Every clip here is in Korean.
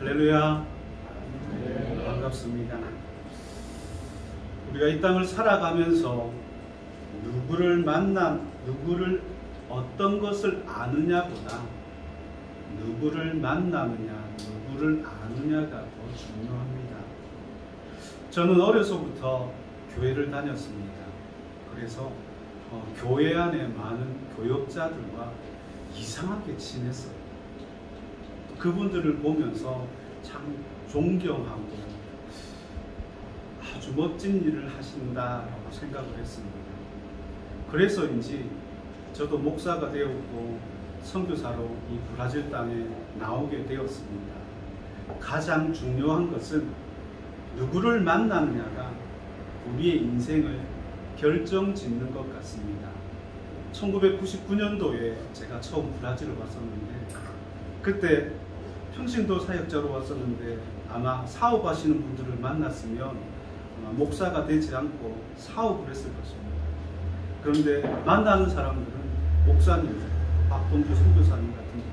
할렐루야. 네, 반갑습니다. 우리가 이 땅을 살아가면서 누구를 어떤 것을 아느냐보다 누구를 만나느냐, 누구를 아느냐가 더 중요합니다. 저는 어려서부터 교회를 다녔습니다. 그래서 교회 안에 많은 교역자들과 이상하게 지냈어요. 그분들을 보면서 참 존경하고 아주 멋진 일을 하신다라고 생각을 했습니다. 그래서인지 저도 목사가 되었고 선교사로 이 브라질 땅에 나오게 되었습니다. 가장 중요한 것은 누구를 만나느냐가 우리의 인생을 결정짓는 것 같습니다. 1999년도에 제가 처음 브라질을 왔었는데, 그때 평신도 사역자로 왔었는데 아마 사업하시는 분들을 만났으면 아마 목사가 되지 않고 사업을 했을 것입니다. 그런데 만나는 사람들은 목사님, 박동주 선교사님 같은 분,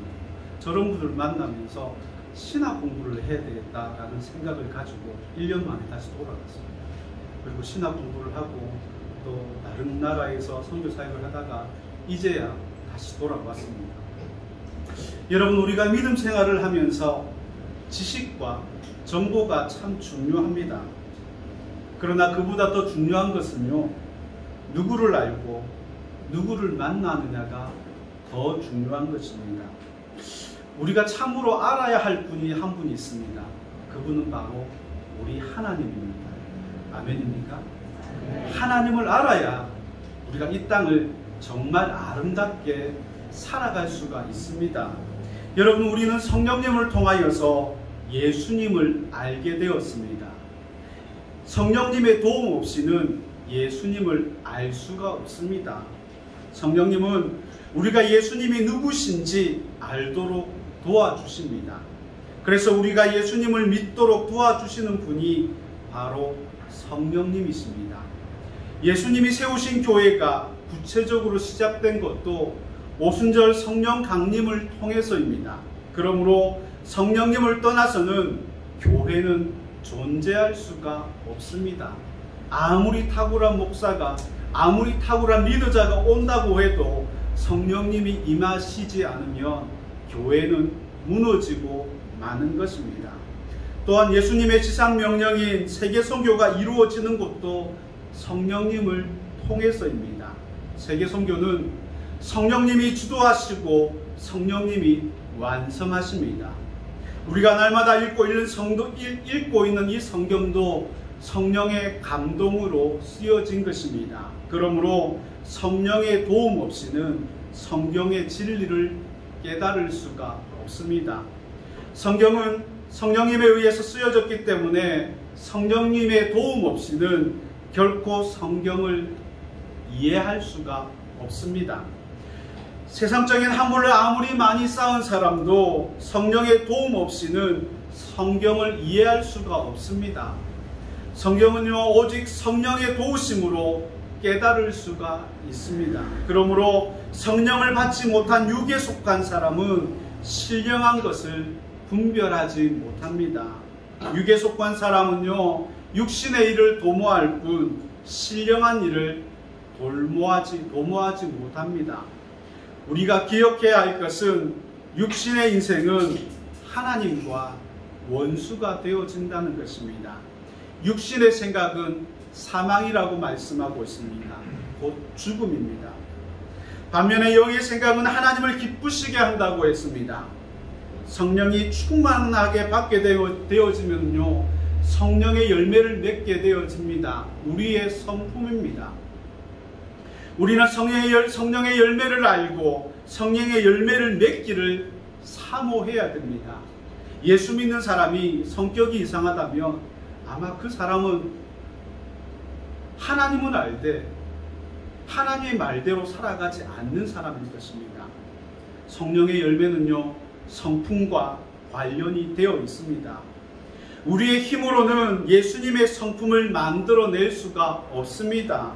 저런 분들을 만나면서 신학 공부를 해야 되겠다라는 생각을 가지고 1년 만에 다시 돌아갔습니다. 그리고 신학 공부를 하고 또 다른 나라에서 선교 사역을 하다가 이제야 다시 돌아왔습니다. 여러분, 우리가 믿음 생활을 하면서 지식과 정보가 참 중요합니다. 그러나 그보다 더 중요한 것은요, 누구를 알고 누구를 만나느냐가 더 중요한 것입니다. 우리가 참으로 알아야 할 분이 한 분이 있습니다. 그분은 바로 우리 하나님입니다. 아멘입니까? 하나님을 알아야 우리가 이 땅을 정말 아름답게 살아갈 수가 있습니다. 여러분, 우리는 성령님을 통하여서 예수님을 알게 되었습니다. 성령님의 도움 없이는 예수님을 알 수가 없습니다. 성령님은 우리가 예수님이 누구신지 알도록 도와주십니다. 그래서 우리가 예수님을 믿도록 도와주시는 분이 바로 성령님이십니다. 예수님이 세우신 교회가 구체적으로 시작된 것도 오순절 성령 강림을 통해서입니다. 그러므로 성령님을 떠나서는 교회는 존재할 수가 없습니다. 아무리 탁월한 목사가, 아무리 탁월한 리더자가 온다고 해도 성령님이 임하시지 않으면 교회는 무너지고 마는 것입니다. 또한 예수님의 지상명령인 세계선교가 이루어지는 것도 성령님을 통해서입니다. 세계선교는 성령님이 주도하시고 성령님이 완성하십니다. 우리가 날마다 읽고 있는 이 성경도 성령의 감동으로 쓰여진 것입니다. 그러므로 성령의 도움 없이는 성경의 진리를 깨달을 수가 없습니다. 성경은 성령님에 의해서 쓰여졌기 때문에 성령님의 도움 없이는 결코 성경을 이해할 수가 없습니다. 세상적인 한물을 아무리 많이 쌓은 사람도 성령의 도움 없이는 성경을 이해할 수가 없습니다. 성경은요, 오직 성령의 도우심으로 깨달을 수가 있습니다. 그러므로 성령을 받지 못한 육에 속한 사람은 신령한 것을 분별하지 못합니다. 육에 속한 사람은요, 육신의 일을 도모할 뿐 신령한 일을 도모하지 못합니다. 우리가 기억해야 할 것은 육신의 인생은 하나님과 원수가 되어진다는 것입니다. 육신의 생각은 사망이라고 말씀하고 있습니다. 곧 죽음입니다. 반면에 영의 생각은 하나님을 기쁘시게 한다고 했습니다. 성령이 충만하게 받게 되어지면요, 성령의 열매를 맺게 되어집니다. 우리의 성품입니다. 우리는 성령의 열매를 알고 성령의 열매를 맺기를 사모해야 됩니다. 예수 믿는 사람이 성격이 이상하다면 아마 그 사람은 하나님은 알되 하나님의 말대로 살아가지 않는 사람일 것입니다. 성령의 열매는요, 성품과 관련이 되어 있습니다. 우리의 힘으로는 예수님의 성품을 만들어낼 수가 없습니다.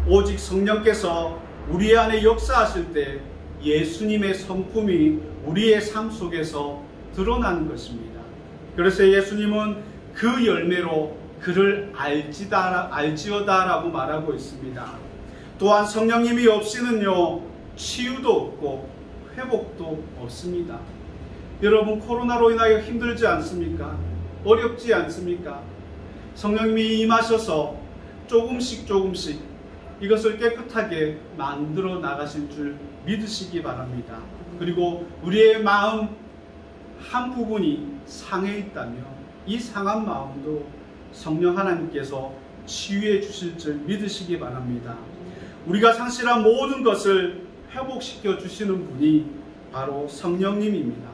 오직 성령께서 우리 안에 역사하실 때 예수님의 성품이 우리의 삶 속에서 드러나는 것입니다. 그래서 예수님은 그 열매로 그를 알지어다라고 말하고 있습니다. 또한 성령님이 없이는요, 치유도 없고 회복도 없습니다. 여러분, 코로나로 인하여 힘들지 않습니까? 어렵지 않습니까? 성령님이 임하셔서 조금씩 이것을 깨끗하게 만들어 나가실 줄 믿으시기 바랍니다. 그리고 우리의 마음 한 부분이 상해 있다면 이 상한 마음도 성령 하나님께서 치유해 주실 줄 믿으시기 바랍니다. 우리가 상실한 모든 것을 회복시켜 주시는 분이 바로 성령님입니다.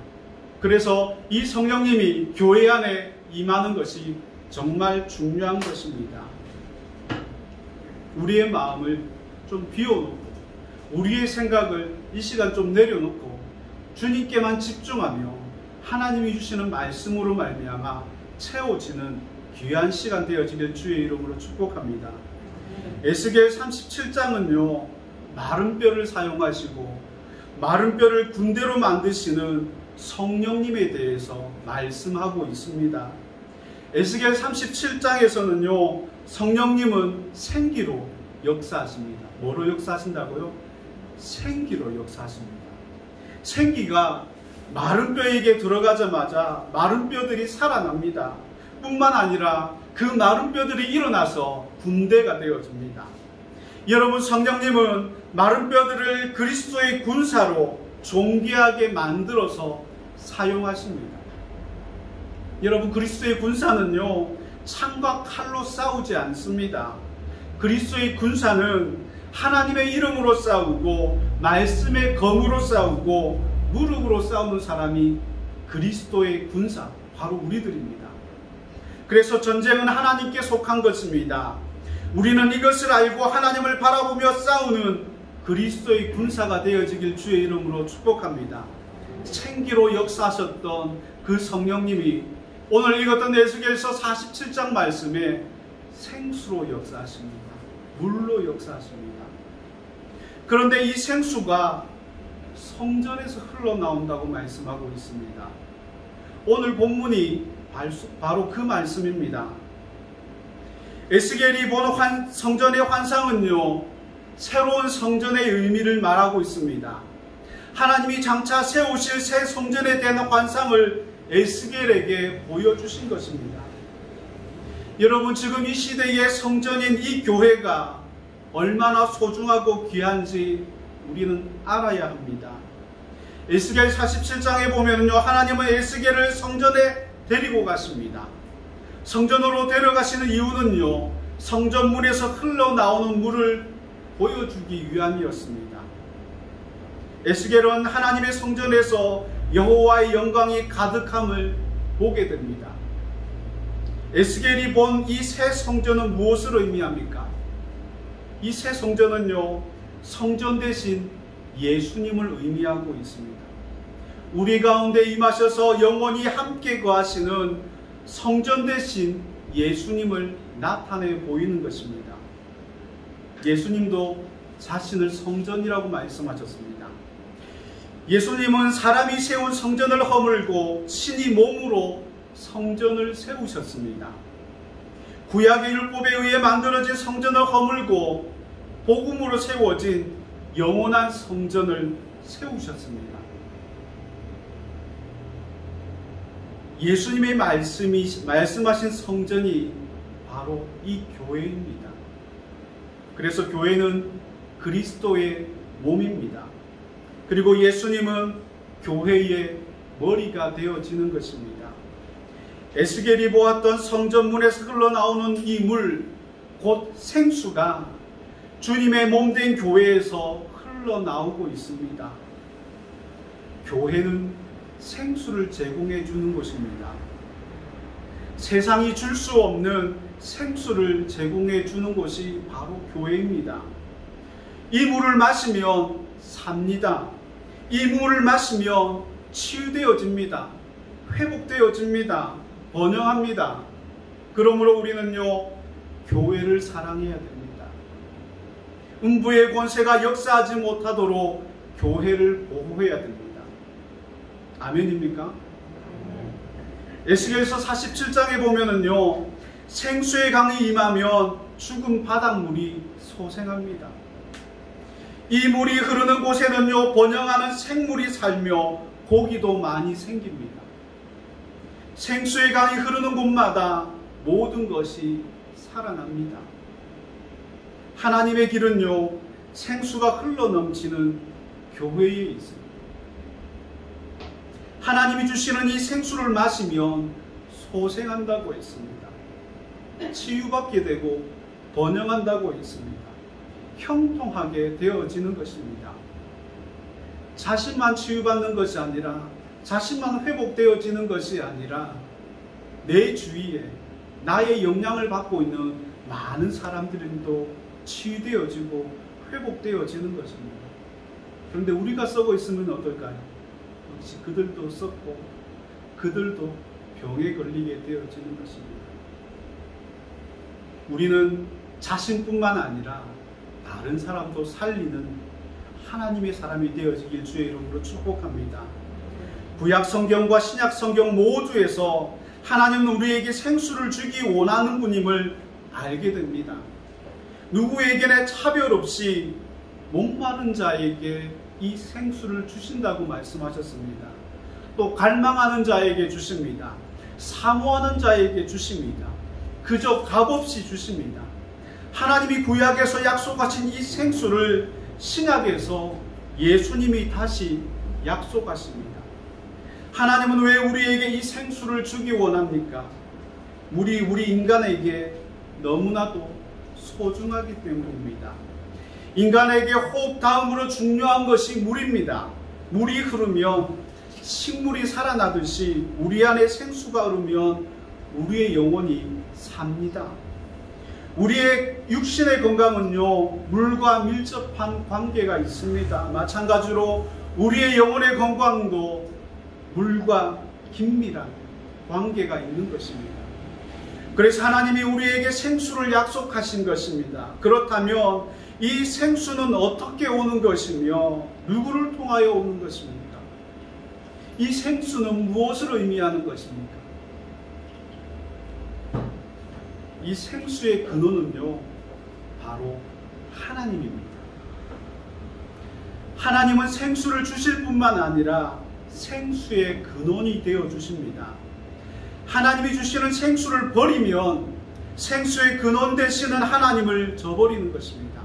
그래서 이 성령님이 교회 안에 임하는 것이 정말 중요한 것입니다. 우리의 마음을 좀 비워놓고 우리의 생각을 이 시간 좀 내려놓고 주님께만 집중하며 하나님이 주시는 말씀으로 말미암아 채워지는 귀한 시간 되어지길 주의 이름으로 축복합니다. 에스겔 37장은요, 마른 뼈를 사용하시고 마른 뼈를 군대로 만드시는 성령님에 대해서 말씀하고 있습니다. 에스겔 37장에서는요, 성령님은 생기로 역사하십니다. 뭐로 역사하신다고요? 생기로 역사하십니다. 생기가 마른 뼈에게 들어가자마자 마른 뼈들이 살아납니다. 뿐만 아니라 그 마른 뼈들이 일어나서 군대가 되어집니다. 여러분, 성령님은 마른 뼈들을 그리스도의 군사로 존귀하게 만들어서 사용하십니다. 여러분, 그리스도의 군사는요, 창과 칼로 싸우지 않습니다. 그리스도의 군사는 하나님의 이름으로 싸우고 말씀의 검으로 싸우고 무릎으로 싸우는 사람이 그리스도의 군사, 바로 우리들입니다. 그래서 전쟁은 하나님께 속한 것입니다. 우리는 이것을 알고 하나님을 바라보며 싸우는 그리스도의 군사가 되어지길 주의 이름으로 축복합니다. 생기로 역사하셨던 그 성령님이 오늘 읽었던 에스겔서 47장 말씀에 생수로 역사하십니다. 물로 역사하십니다. 그런데 이 생수가 성전에서 흘러나온다고 말씀하고 있습니다. 오늘 본문이 바로 그 말씀입니다. 에스겔이 본 성전의 환상은요, 새로운 성전의 의미를 말하고 있습니다. 하나님이 장차 세우실 새 성전에 대한 환상을 에스겔에게 보여주신 것입니다. 여러분, 지금 이 시대의 성전인 이 교회가 얼마나 소중하고 귀한지 우리는 알아야 합니다. 에스겔 47장에 보면요, 하나님은 에스겔을 성전에 데리고 가십니다. 성전으로 데려가시는 이유는요, 성전문에서 흘러나오는 물을 보여주기 위함이었습니다. 에스겔은 하나님의 성전에서 여호와의 영광이 가득함을 보게 됩니다. 에스겔이 본 이 새 성전은 무엇을 의미합니까? 이 새 성전은요, 성전 대신 예수님을 의미하고 있습니다. 우리 가운데 임하셔서 영원히 함께 거하시는 성전 대신 예수님을 나타내 보이는 것입니다. 예수님도 자신을 성전이라고 말씀하셨습니다. 예수님은 사람이 세운 성전을 허물고 친히 몸으로 성전을 세우셨습니다. 구약의 율법에 의해 만들어진 성전을 허물고 복음으로 세워진 영원한 성전을 세우셨습니다. 예수님의 말씀하신 성전이 바로 이 교회입니다. 그래서 교회는 그리스도의 몸입니다. 그리고 예수님은 교회의 머리가 되어지는 것입니다. 에스겔이 보았던 성전문에서 흘러나오는 이 물, 곧 생수가 주님의 몸된 교회에서 흘러나오고 있습니다. 교회는 생수를 제공해 주는 곳입니다. 세상이 줄 수 없는 생수를 제공해 주는 곳이 바로 교회입니다. 이 물을 마시면 삽니다. 이 물을 마시면 치유되어집니다. 회복되어집니다. 번영합니다. 그러므로 우리는요, 교회를 사랑해야 됩니다. 음부의 권세가 역사하지 못하도록 교회를 보호해야 됩니다. 아멘입니까? 에스겔서 47장에 보면은요, 생수의 강이 임하면 죽은 바닷물이 소생합니다. 이 물이 흐르는 곳에는요, 번영하는 생물이 살며 고기도 많이 생깁니다. 생수의 강이 흐르는 곳마다 모든 것이 살아납니다. 하나님의 길은요, 생수가 흘러넘치는 교회에 있습니다. 하나님이 주시는 이 생수를 마시면 소생한다고 했습니다. 치유받게 되고 번영한다고 했습니다. 형통하게 되어지는 것입니다. 자신만 치유받는 것이 아니라, 자신만 회복되어지는 것이 아니라 내 주위에 나의 영향을 받고 있는 많은 사람들도 치유되어지고 회복되어지는 것입니다. 그런데 우리가 썩어 있으면 어떨까요? 역시 그들도 썩고 그들도 병에 걸리게 되어지는 것입니다. 우리는 자신뿐만 아니라 다른 사람도 살리는 하나님의 사람이 되어지길 주의 이름으로 축복합니다. 구약 성경과 신약 성경 모두에서 하나님은 우리에게 생수를 주기 원하는 분임을 알게 됩니다. 누구에게나 차별 없이 목마른 자에게 이 생수를 주신다고 말씀하셨습니다. 또 갈망하는 자에게 주십니다. 사모하는 자에게 주십니다. 그저 값없이 주십니다. 하나님이 구약에서 약속하신 이 생수를 신약에서 예수님이 다시 약속하십니다. 하나님은 왜 우리에게 이 생수를 주기 원합니까? 우리 인간에게 너무나도 소중하기 때문입니다. 인간에게 호흡 다음으로 중요한 것이 물입니다. 물이 흐르면 식물이 살아나듯이 우리 안에 생수가 흐르면 우리의 영혼이 삽니다. 우리의 육신의 건강은요, 물과 밀접한 관계가 있습니다. 마찬가지로 우리의 영혼의 건강도 물과 긴밀한 관계가 있는 것입니다. 그래서 하나님이 우리에게 생수를 약속하신 것입니다. 그렇다면 이 생수는 어떻게 오는 것이며 누구를 통하여 오는 것입니까? 이 생수는 무엇을 의미하는 것입니까? 이 생수의 근원은요, 바로 하나님입니다. 하나님은 생수를 주실 뿐만 아니라 생수의 근원이 되어 주십니다. 하나님이 주시는 생수를 버리면 생수의 근원 되시는 하나님을 저버리는 것입니다.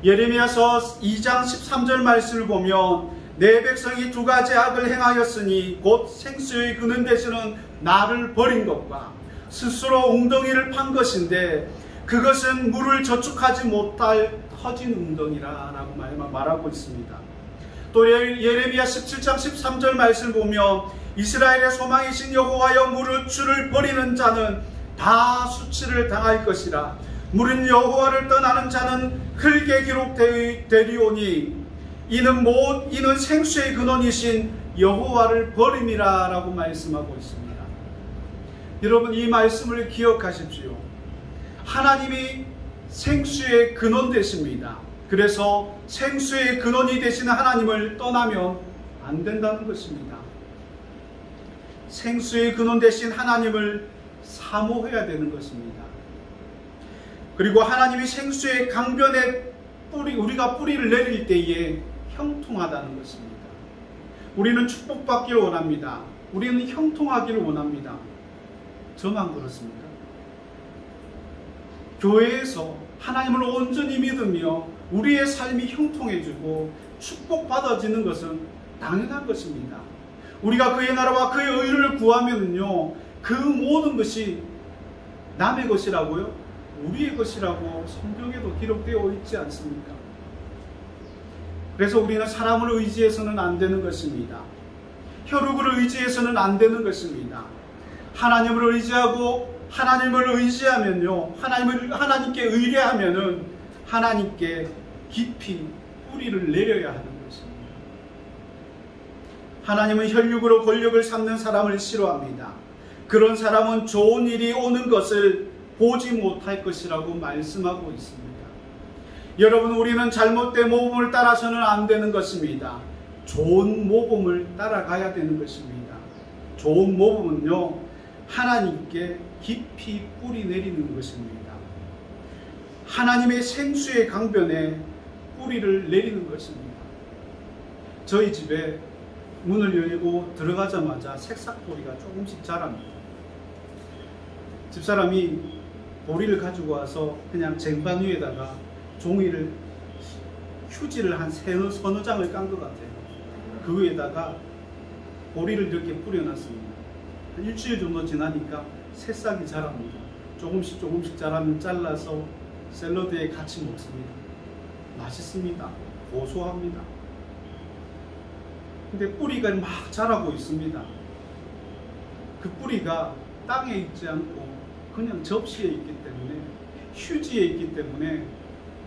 예레미야서 2장 13절 말씀을 보면 내 백성이 두 가지 악을 행하였으니 곧 생수의 근원 되시는 나를 버린 것과 스스로 웅덩이를 판 것인데 그것은 물을 저축하지 못할 터진 웅덩이라 라고 말하고 있습니다. 또 예레미야 17장 13절 말씀을 보면 이스라엘의 소망이신 여호와여 무릇 버리는 자는 다 수치를 당할 것이라 물은 여호와를 떠나는 자는 흙에 기록되리오니 이는 생수의 근원이신 여호와를 버림이라 라고 말씀하고 있습니다. 여러분, 이 말씀을 기억하십시오. 하나님이 생수의 근원 되십니다. 그래서 생수의 근원이 되시는 하나님을 떠나면 안 된다는 것입니다. 생수의 근원 되신 하나님을 사모해야 되는 것입니다. 그리고 하나님이 생수의 강변에 우리가 뿌리를 내릴 때에 형통하다는 것입니다. 우리는 축복받기를 원합니다. 우리는 형통하기를 원합니다. 저만 그렇습니까? 교회에서 하나님을 온전히 믿으며 우리의 삶이 형통해지고 축복받아지는 것은 당연한 것입니다. 우리가 그의 나라와 그의 의를 구하면요, 그 모든 것이 남의 것이라고요? 우리의 것이라고 성경에도 기록되어 있지 않습니까? 그래서 우리는 사람을 의지해서는 안 되는 것입니다. 혈육을 의지해서는 안 되는 것입니다. 하나님을 의지하고 하나님을 의지하면요, 하나님께 의뢰하면은 하나님께 깊이 뿌리를 내려야 하는 것입니다. 하나님은 혈육으로 권력을 삼는 사람을 싫어합니다. 그런 사람은 좋은 일이 오는 것을 보지 못할 것이라고 말씀하고 있습니다. 여러분, 우리는 잘못된 모범을 따라서는 안 되는 것입니다. 좋은 모범을 따라가야 되는 것입니다. 좋은 모범은요, 하나님께 깊이 뿌리 내리는 것입니다. 하나님의 생수의 강변에 뿌리를 내리는 것입니다. 저희 집에 문을 열고 들어가자마자 새싹보리가 조금씩 자랍니다. 집사람이 보리를 가지고 와서 그냥 쟁반 위에다가 종이를 휴지를 한 서너 장을 깐 것 같아요. 그 위에다가 보리를 이렇게 뿌려놨습니다. 한 일주일 정도 지나니까 새싹이 자랍니다. 조금씩 자라면 잘라서 샐러드에 같이 먹습니다. 맛있습니다. 고소합니다. 근데 뿌리가 막 자라고 있습니다. 그 뿌리가 땅에 있지 않고 그냥 접시에 있기 때문에, 휴지에 있기 때문에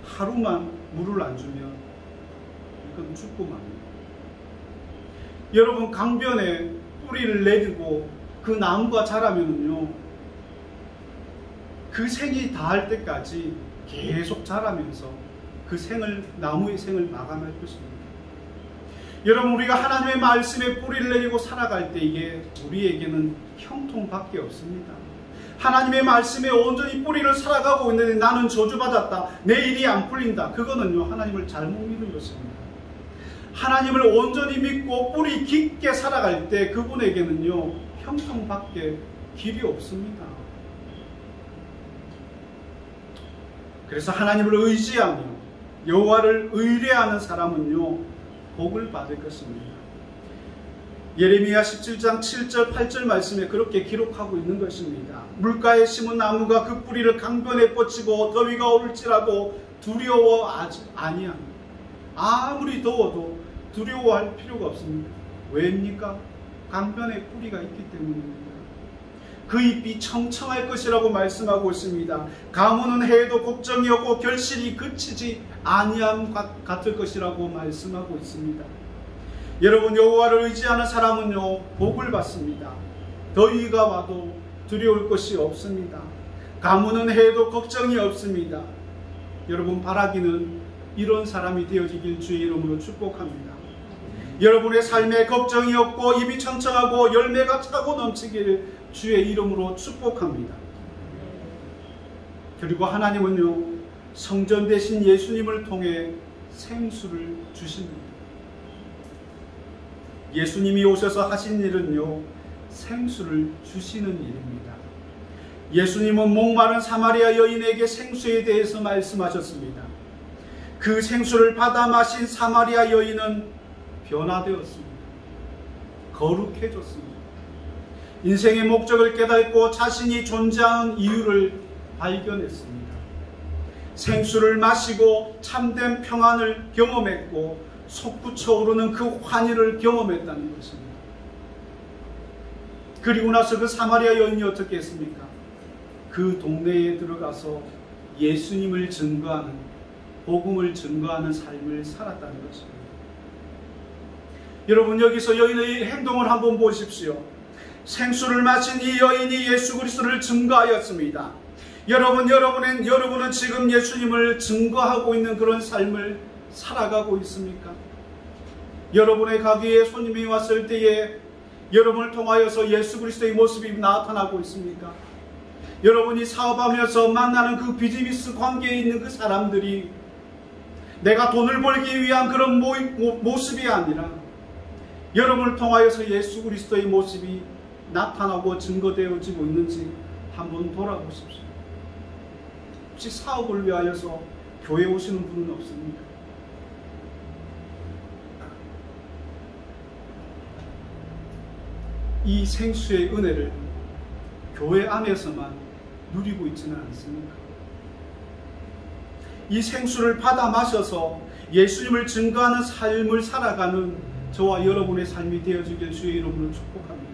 하루만 물을 안 주면 이건 죽고 맙니다. 여러분, 강변에 뿌리를 내리고 그 나무가 자라면요, 그 생이 다할 때까지 계속 자라면서 그 나무의 생을 마감할 것입니다. 여러분, 우리가 하나님의 말씀에 뿌리를 내리고 살아갈 때 이게 우리에게는 형통밖에 없습니다. 하나님의 말씀에 온전히 뿌리를 살아가고 있는데 나는 저주받았다, 내 일이 안 풀린다, 그거는요 하나님을 잘못 믿은 것입니다. 하나님을 온전히 믿고 뿌리 깊게 살아갈 때 그분에게는요 형통밖에 길이 없습니다. 그래서 하나님을 의지하며 여호와를 의뢰하는 사람은요 복을 받을 것입니다. 예레미야 17장 7절 8절 말씀에 그렇게 기록하고 있는 것입니다. 물가에 심은 나무가 그 뿌리를 강변에 뻗치고 더위가 오를지라도 두려워하지 아니합니다. 아무리 더워도 두려워할 필요가 없습니다. 왜입니까? 강변에 뿌리가 있기 때문입니다. 그 잎이 청청할 것이라고 말씀하고 있습니다. 가무는 해도 걱정이 없고 결실이 그치지 아니함 같을 것이라고 말씀하고 있습니다. 여러분, 여호와를 의지하는 사람은요 복을 받습니다. 더위가 와도 두려울 것이 없습니다. 가무는 해도 걱정이 없습니다. 여러분, 바라기는 이런 사람이 되어지길 주의 이름으로 축복합니다. 여러분의 삶에 걱정이 없고 입이 청청하고 열매가 차고 넘치기를 주의 이름으로 축복합니다. 그리고 하나님은요 성전 대신 예수님을 통해 생수를 주십니다. 예수님이 오셔서 하신 일은요 생수를 주시는 일입니다. 예수님은 목마른 사마리아 여인에게 생수에 대해서 말씀하셨습니다. 그 생수를 받아 마신 사마리아 여인은 변화되었습니다. 거룩해졌습니다. 인생의 목적을 깨닫고 자신이 존재하는 이유를 발견했습니다. 생수를 마시고 참된 평안을 경험했고 솟구쳐 오르는 그 환희를 경험했다는 것입니다. 그리고 나서 그 사마리아 여인이 어떻게 했습니까? 그 동네에 들어가서 예수님을 증거하는, 복음을 증거하는 삶을 살았다는 것입니다. 여러분, 여기서 여인의 행동을 한번 보십시오. 생수를 마신 이 여인이 예수 그리스도를 증거하였습니다. 여러분은 지금 예수님을 증거하고 있는 그런 삶을 살아가고 있습니까? 여러분의 가게에 손님이 왔을 때에 여러분을 통하여서 예수 그리스도의 모습이 나타나고 있습니까? 여러분이 사업하면서 만나는 그 비즈니스 관계에 있는 그 사람들이 내가 돈을 벌기 위한 그런 모습이 아니라 여러분을 통하여서 예수 그리스도의 모습이 나타나고 증거되어지고 있는지 한번 돌아보십시오. 혹시 사업을 위하여서 교회에 오시는 분은 없습니까? 이 생수의 은혜를 교회 안에서만 누리고 있지는 않습니까? 이 생수를 받아 마셔서 예수님을 증거하는 삶을 살아가는 저와 여러분의 삶이 되어지길 주의 이름으로 축복합니다.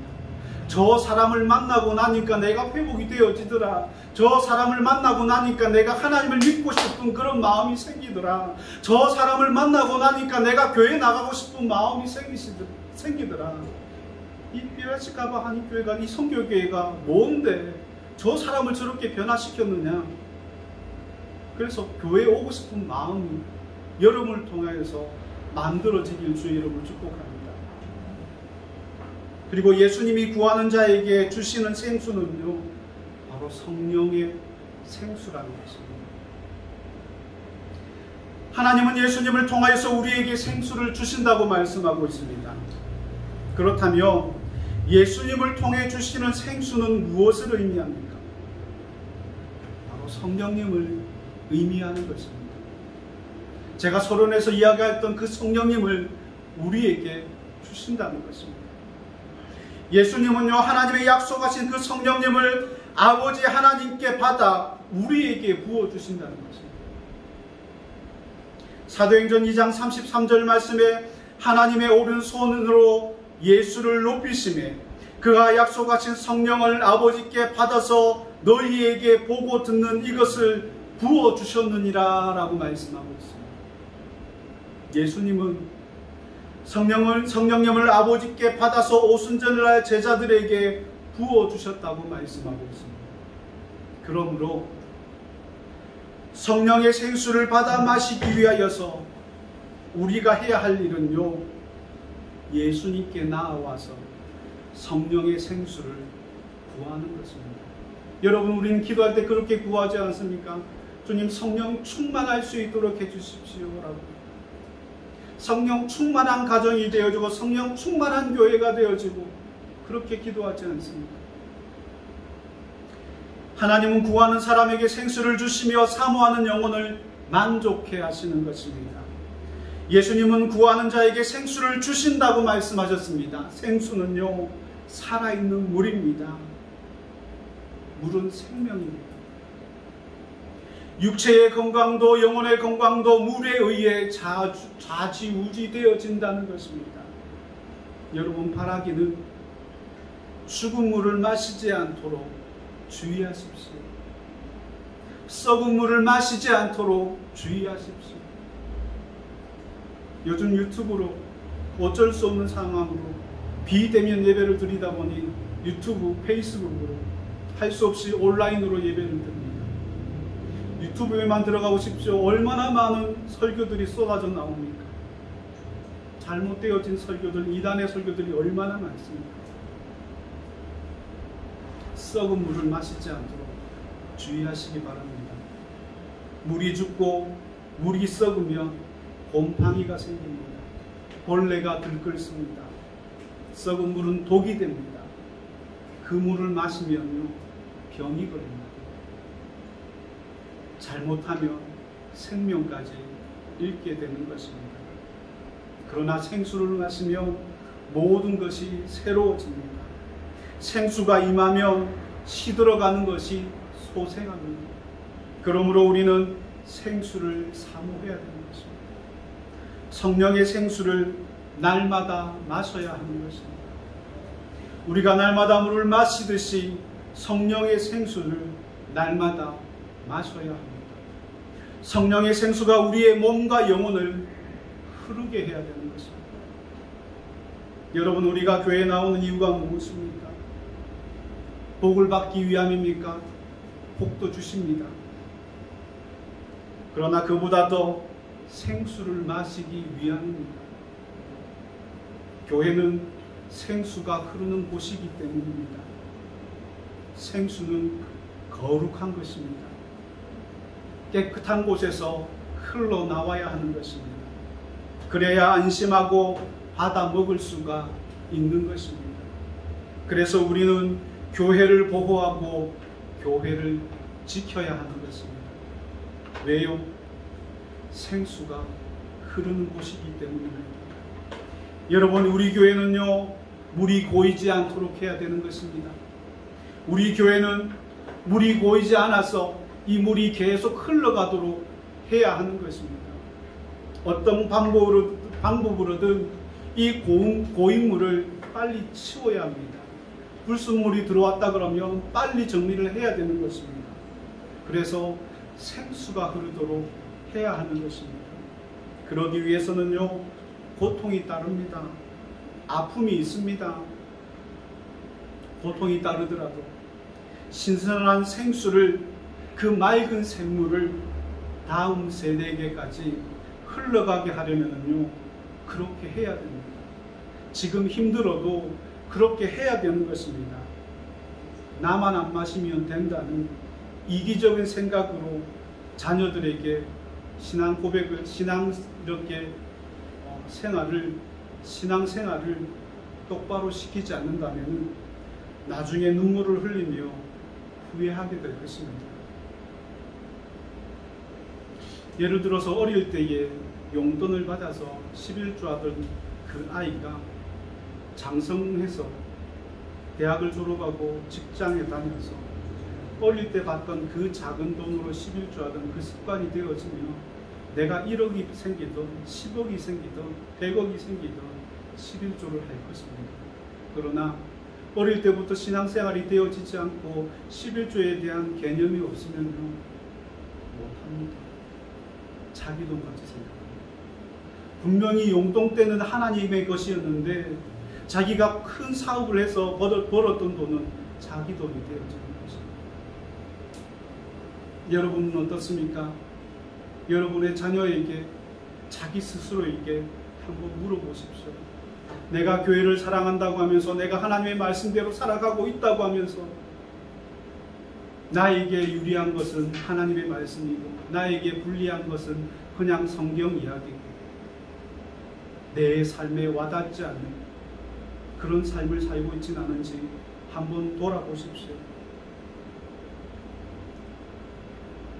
저 사람을 만나고 나니까 내가 회복이 되어지더라. 저 사람을 만나고 나니까 내가 하나님을 믿고 싶은 그런 마음이 생기더라. 저 사람을 만나고 나니까 내가 교회 나가고 싶은 마음이 생기더라. 이 삐라시카바 한인교회가, 이 선교교회가 뭔데 저 사람을 저렇게 변화시켰느냐. 그래서 교회에 오고 싶은 마음이 여러분을 통하여서 만들어지길 주의 이름으로 축복합니다. 그리고 예수님이 구하는 자에게 주시는 생수는요, 바로 성령의 생수라는 것입니다. 하나님은 예수님을 통하여서 우리에게 생수를 주신다고 말씀하고 있습니다. 그렇다면 예수님을 통해 주시는 생수는 무엇을 의미합니까? 바로 성령님을 의미하는 것입니다. 제가 서론에서 이야기했던 그 성령님을 우리에게 주신다는 것입니다. 예수님은요, 하나님의 약속하신 그 성령님을 아버지 하나님께 받아 우리에게 부어주신다는 것입니다. 사도행전 2장 33절 말씀에 하나님의 오른손으로 예수를 높이시매 그가 약속하신 성령을 아버지께 받아서 너희에게 보고 듣는 이것을 부어주셨느니라 라고 말씀하고 있습니다. 예수님은 성령님을 아버지께 받아서 오순절을 할 제자들에게 부어주셨다고 말씀하고 있습니다. 그러므로 성령의 생수를 받아 마시기 위하여서 우리가 해야 할 일은요, 예수님께 나아와서 성령의 생수를 구하는 것입니다. 여러분, 우리는 기도할 때 그렇게 구하지 않습니까? 주님, 성령 충만할 수 있도록 해주십시오 라고. 성령 충만한 가정이 되어지고 성령 충만한 교회가 되어지고 그렇게 기도하지 않습니까? 하나님은 구하는 사람에게 생수를 주시며 사모하는 영혼을 만족해 하시는 것입니다. 예수님은 구하는 자에게 생수를 주신다고 말씀하셨습니다. 생수는요, 살아있는 물입니다. 물은 생명입니다. 육체의 건강도 영혼의 건강도 물에 의해 좌지우지 되어진다는 것입니다. 여러분, 바라기는 죽은 물을 마시지 않도록 주의하십시오. 썩은 물을 마시지 않도록 주의하십시오. 요즘 유튜브로 어쩔 수 없는 상황으로 비대면 예배를 드리다 보니 유튜브, 페이스북으로 할 수 없이 온라인으로 예배를 드립니다. 유튜브에만 들어가 보십시오. 얼마나 많은 설교들이 쏟아져 나옵니까? 잘못되어진 설교들, 이단의 설교들이 얼마나 많습니까? 썩은 물을 마시지 않도록 주의하시기 바랍니다. 물이 죽고 물이 썩으면 곰팡이가 생깁니다. 벌레가 들끓습니다. 썩은 물은 독이 됩니다. 그 물을 마시면요, 병이 걸립니다. 잘못하면 생명까지 잃게 되는 것입니다. 그러나 생수를 마시면 모든 것이 새로워집니다. 생수가 임하면 시들어가는 것이 소생합니다. 그러므로 우리는 생수를 사모해야 되는 것입니다. 성령의 생수를 날마다 마셔야 하는 것입니다. 우리가 날마다 물을 마시듯이 성령의 생수를 날마다 마셔야 합니다. 성령의 생수가 우리의 몸과 영혼을 흐르게 해야 되는 것입니다. 여러분, 우리가 교회에 나오는 이유가 무엇입니까? 복을 받기 위함입니까? 복도 주십니다. 그러나 그보다 더 생수를 마시기 위함입니다. 교회는 생수가 흐르는 곳이기 때문입니다. 생수는 거룩한 것입니다. 깨끗한 곳에서 흘러나와야 하는 것입니다. 그래야 안심하고 받아 먹을 수가 있는 것입니다. 그래서 우리는 교회를 보호하고 교회를 지켜야 하는 것입니다. 왜요? 생수가 흐르는 곳이기 때문입니다. 여러분, 우리 교회는요, 물이 고이지 않도록 해야 되는 것입니다. 우리 교회는 물이 고이지 않아서 이 물이 계속 흘러가도록 해야 하는 것입니다. 어떤 방법으로든 이 고인 물을 빨리 치워야 합니다. 불순물이 들어왔다 그러면 빨리 정리를 해야 되는 것입니다. 그래서 생수가 흐르도록 해야 하는 것입니다. 그러기 위해서는요, 고통이 따릅니다. 아픔이 있습니다. 고통이 따르더라도 신선한 생수를, 그 맑은 샘물을 다음 세대에게까지 흘러가게 하려면요, 그렇게 해야 됩니다. 지금 힘들어도 그렇게 해야 되는 것입니다. 나만 안 마시면 된다는 이기적인 생각으로 자녀들에게 신앙 고백을, 신앙생활을 똑바로 시키지 않는다면 나중에 눈물을 흘리며 후회하게 될 것입니다. 예를 들어서 어릴 때에 용돈을 받아서 11조 하던 그 아이가 장성해서 대학을 졸업하고 직장에 다니면서 어릴 때 받던 그 작은 돈으로 11조 하던 그 습관이 되어지면 내가 1억이 생기든 10억이 생기든 100억이 생기든 11조를 할 것입니다. 그러나 어릴 때부터 신앙생활이 되어지지 않고 11조에 대한 개념이 없으면 못합니다. 자기 돈같이 생각합니다. 분명히 용돈 때는 하나님의 것이었는데 자기가 큰 사업을 해서 벌었던 돈은 자기 돈이 되어지는 것입니다. 여러분은 어떻습니까? 여러분의 자녀에게 자기 스스로에게 한번 물어보십시오. 내가 교회를 사랑한다고 하면서, 내가 하나님의 말씀대로 살아가고 있다고 하면서 나에게 유리한 것은 하나님의 말씀이고 나에게 불리한 것은 그냥 성경 이야기고 내 삶에 와닿지 않는 그런 삶을 살고 있지는 않은지 한번 돌아보십시오.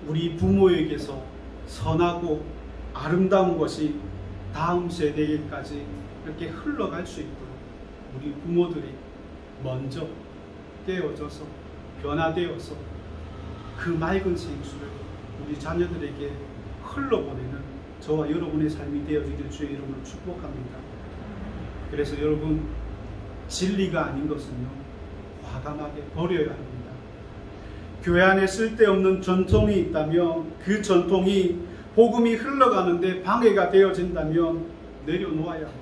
우리 부모에게서 선하고 아름다운 것이 다음 세대에까지 이렇게 흘러갈 수 있도록 우리 부모들이 먼저 깨어져서 변화되어서 그 맑은 생수를 우리 자녀들에게 흘러보내는 저와 여러분의 삶이 되어지길 주의 이름으로 축복합니다. 그래서 여러분, 진리가 아닌 것은요, 과감하게 버려야 합니다. 교회 안에 쓸데없는 전통이 있다면 그 전통이 복음이 흘러가는데 방해가 되어진다면 내려놓아야 합니다.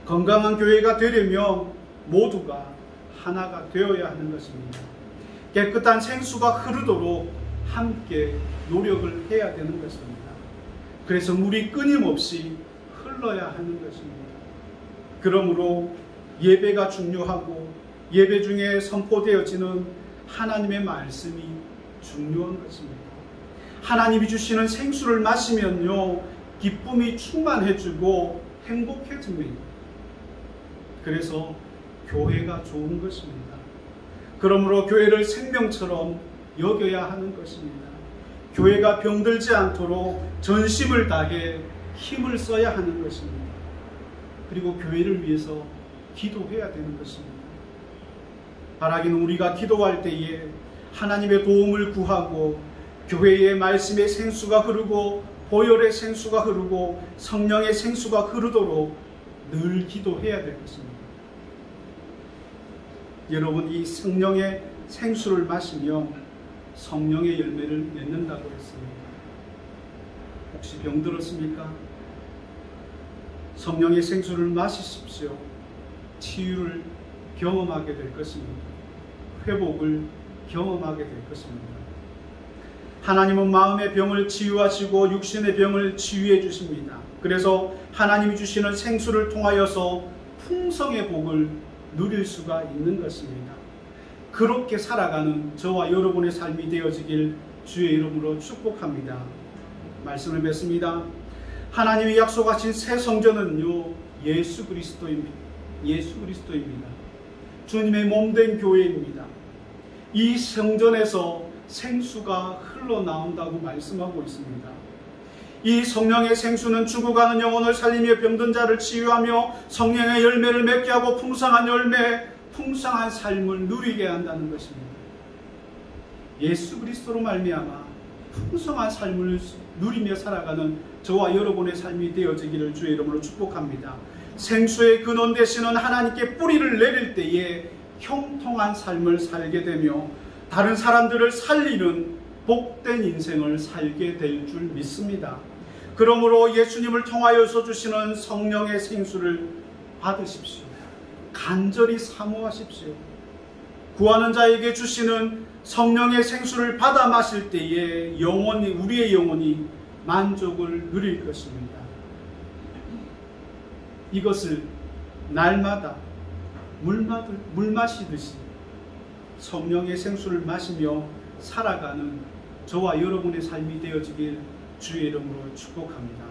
건강한 교회가 되려면 모두가 하나가 되어야 하는 것입니다. 깨끗한 생수가 흐르도록 함께 노력을 해야 되는 것입니다. 그래서 물이 끊임없이 흘러야 하는 것입니다. 그러므로 예배가 중요하고 예배 중에 선포되어지는 하나님의 말씀이 중요한 것입니다. 하나님이 주시는 생수를 마시면요, 기쁨이 충만해지고 행복해집니다. 그래서 교회가 좋은 것입니다. 그러므로 교회를 생명처럼 여겨야 하는 것입니다. 교회가 병들지 않도록 전심을 다해 힘을 써야 하는 것입니다. 그리고 교회를 위해서 기도해야 되는 것입니다. 바라기는 우리가 기도할 때에 하나님의 도움을 구하고 교회의 말씀의 생수가 흐르고 보혈의 생수가 흐르고 성령의 생수가 흐르도록 늘 기도해야 될 것입니다. 여러분, 이 성령의 생수를 마시며 성령의 열매를 맺는다고 했습니다. 혹시 병들었습니까? 성령의 생수를 마시십시오. 치유를 경험하게 될 것입니다. 회복을 경험하게 될 것입니다. 하나님은 마음의 병을 치유하시고 육신의 병을 치유해 주십니다. 그래서 하나님이 주시는 생수를 통하여서 풍성의 복을 누릴 수가 있는 것입니다. 그렇게 살아가는 저와 여러분의 삶이 되어지길 주의 이름으로 축복합니다. 말씀을 맺습니다. 하나님이 약속하신 새 성전은요, 예수 그리스도입니다. 예수 그리스도입니다. 주님의 몸된 교회입니다. 이 성전에서 생수가 흘러나온다고 말씀하고 있습니다. 이 성령의 생수는 죽어가는 영혼을 살리며 병든 자를 치유하며 성령의 열매를 맺게 하고 풍성한 열매, 풍성한 삶을 누리게 한다는 것입니다. 예수 그리스도로 말미암아 풍성한 삶을 누리며 살아가는 저와 여러분의 삶이 되어지기를 주의 이름으로 축복합니다. 생수의 근원 되시는 하나님께 뿌리를 내릴 때에 형통한 삶을 살게 되며 다른 사람들을 살리는 복된 인생을 살게 될 줄 믿습니다. 그러므로 예수님을 통하여서 주시는 성령의 생수를 받으십시오. 간절히 사모하십시오. 구하는 자에게 주시는 성령의 생수를 받아 마실 때에 우리의 영혼이 만족을 누릴 것입니다. 이것을 날마다 물 마시듯이 성령의 생수를 마시며 살아가는 저와 여러분의 삶이 되어지길 주의 이름으로 축복합니다.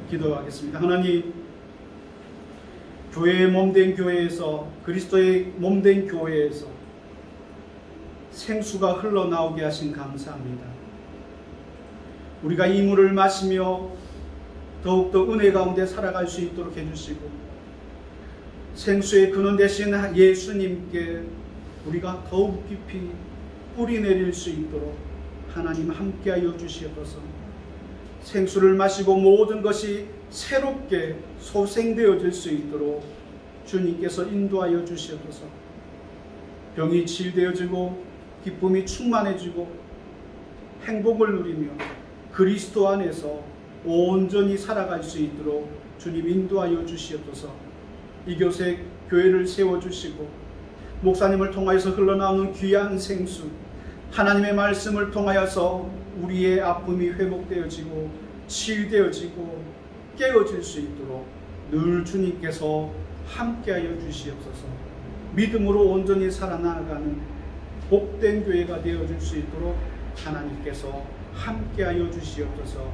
기도하겠습니다. 하나님, 교회의 몸된 교회에서, 그리스도의 몸된 교회에서 생수가 흘러나오게 하신 감사합니다. 우리가 이 물을 마시며 더욱더 은혜 가운데 살아갈 수 있도록 해주시고, 생수의 근원 되신 예수님께 우리가 더욱 깊이 뿌리 내릴 수 있도록 하나님 함께하여 주시옵소서. 생수를 마시고 모든 것이 새롭게 소생되어질 수 있도록 주님께서 인도하여 주시옵소서. 병이 치유되어지고 기쁨이 충만해지고 행복을 누리며 그리스도 안에서 온전히 살아갈 수 있도록 주님 인도하여 주시옵소서. 이곳에 교회를 세워주시고 목사님을 통하여서 흘러나오는 귀한 생수, 하나님의 말씀을 통하여서 우리의 아픔이 회복되어지고 치유되어지고 깨어질 수 있도록 늘 주님께서 함께하여 주시옵소서. 믿음으로 온전히 살아나가는 복된 교회가 되어질 수 있도록 하나님께서 함께하여 주시옵소서.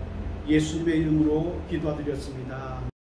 예수님의 이름으로 기도드렸습니다.